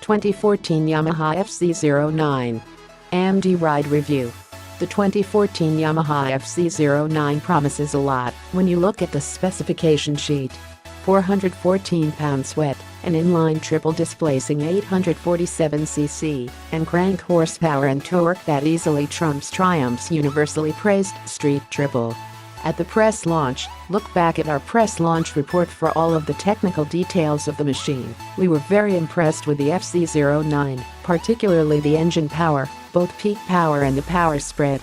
2014 Yamaha FZ09 AMD Ride Review. The 2014 Yamaha FZ09 promises a lot when you look at the specification sheet. 414 pounds wet, an inline triple displacing 847cc, and crank horsepower and torque that easily trumps Triumph's universally praised street triple. At the press launch, look back at our press launch report for all of the technical details of the machine. We were very impressed with the FZ09, particularly the engine power, both peak power and the power spread.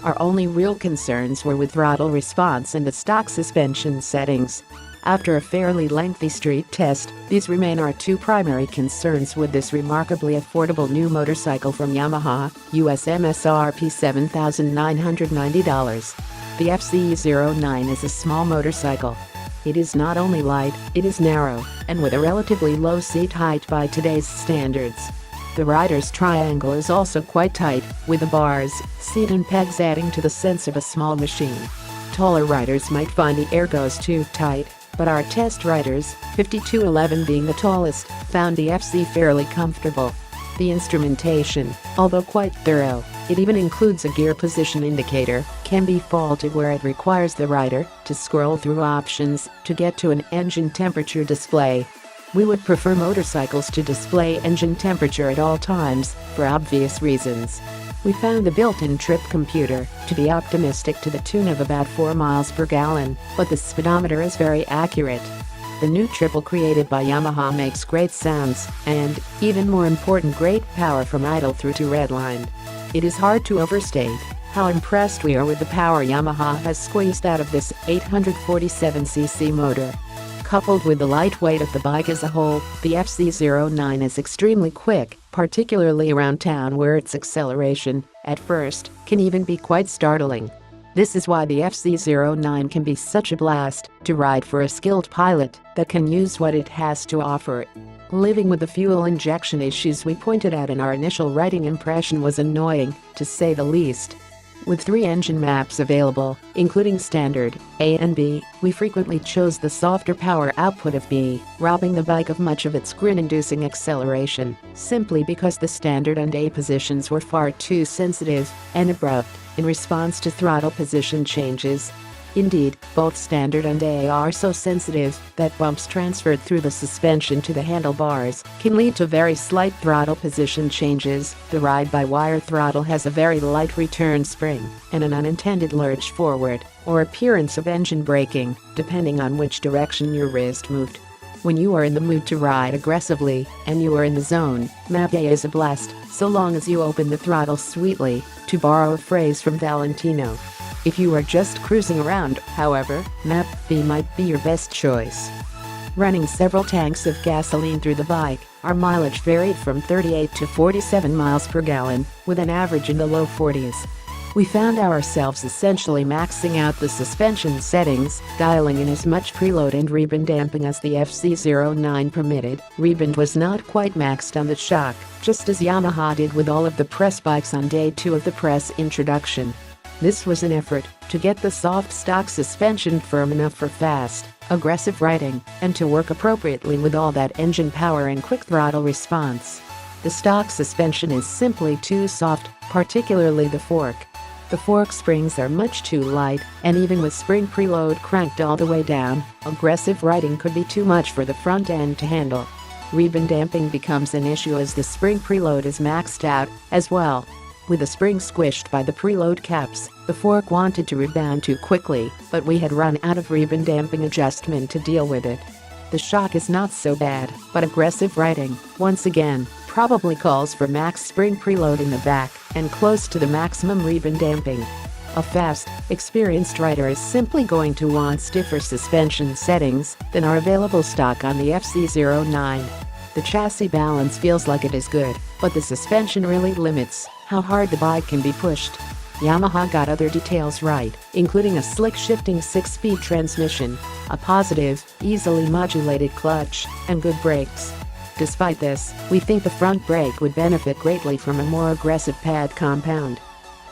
Our only real concerns were with throttle response and the stock suspension settings. After a fairly lengthy street test, these remain our two primary concerns with this remarkably affordable new motorcycle from Yamaha, US MSRP $7,990. The FZ09 is a small motorcycle. It is not only light, it is narrow, and with a relatively low seat height by today's standards. The rider's triangle is also quite tight, with the bars, seat and pegs adding to the sense of a small machine. Taller riders might find the ergos too tight, but our test riders, 5211 being the tallest, found the FZ fairly comfortable. The instrumentation, although quite thorough, it even includes a gear position indicator, can be faulted where it requires the rider to scroll through options to get to an engine temperature display. We would prefer motorcycles to display engine temperature at all times, for obvious reasons. We found the built-in trip computer to be optimistic to the tune of about 4 miles per gallon, but the speedometer is very accurate. The new triple created by Yamaha makes great sounds and, even more important, great power from idle through to redline. It is hard to overstate how impressed we are with the power Yamaha has squeezed out of this 847cc motor. Coupled with the lightweight of the bike as a whole, the FZ09 is extremely quick, particularly around town where its acceleration, at first, can even be quite startling. This is why the FZ09 can be such a blast to ride for a skilled pilot that can use what it has to offer. Living with the fuel injection issues we pointed out in our initial riding impression was annoying, to say the least. With 3 engine maps available, including standard, A and B, we frequently chose the softer power output of B, robbing the bike of much of its grin-inducing acceleration, simply because the standard and A positions were far too sensitive and abrupt in response to throttle position changes. Indeed, both standard and A are so sensitive that bumps transferred through the suspension to the handlebars can lead to very slight throttle position changes. The ride-by-wire throttle has a very light return spring and an unintended lurch forward or appearance of engine braking, depending on which direction your wrist moved. When you are in the mood to ride aggressively and you are in the zone, Map A is a blast, so long as you open the throttle sweetly, to borrow a phrase from Valentino. If you are just cruising around, however, Map B might be your best choice. Running several tanks of gasoline through the bike, our mileage varied from 38 to 47 miles per gallon, with an average in the low 40s. We found ourselves essentially maxing out the suspension settings, dialing in as much preload and rebound damping as the FZ09 permitted. Rebound was not quite maxed on the shock, just as Yamaha did with all of the press bikes on day 2 of the press introduction. This was an effort to get the soft stock suspension firm enough for fast, aggressive riding, and to work appropriately with all that engine power and quick throttle response. The stock suspension is simply too soft, particularly the fork. The fork springs are much too light, and even with spring preload cranked all the way down, aggressive riding could be too much for the front end to handle. Rebound damping becomes an issue as the spring preload is maxed out, as well. With the spring squished by the preload caps, the fork wanted to rebound too quickly, but we had run out of rebound damping adjustment to deal with it. The shock is not so bad, but aggressive riding, once again, probably calls for max spring preload in the back and close to the maximum rebound damping. A fast, experienced rider is simply going to want stiffer suspension settings than are available stock on the FZ09. The chassis balance feels like it is good, but the suspension really limits how hard the bike can be pushed. Yamaha got other details right, including a slick shifting 6-speed transmission, a positive, easily modulated clutch, and good brakes. Despite this, we think the front brake would benefit greatly from a more aggressive pad compound.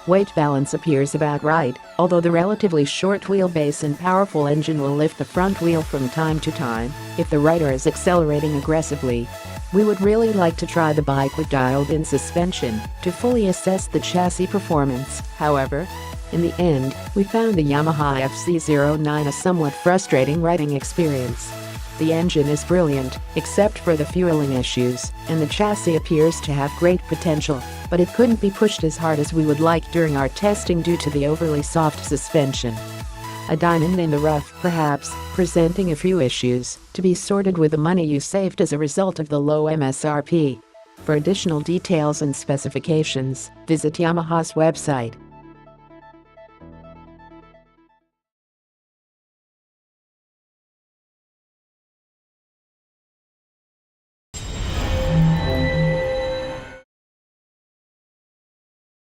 Weight balance appears about right, although the relatively short wheelbase and powerful engine will lift the front wheel from time to time if the rider is accelerating aggressively. We would really like to try the bike with dialed-in suspension to fully assess the chassis performance. However, in the end, we found the Yamaha FZ09 a somewhat frustrating riding experience. The engine is brilliant, except for the fueling issues, and the chassis appears to have great potential, but it couldn't be pushed as hard as we would like during our testing due to the overly soft suspension. A diamond in the rough, perhaps, presenting a few issues to be sorted with the money you saved as a result of the low MSRP. For additional details and specifications, visit Yamaha's website.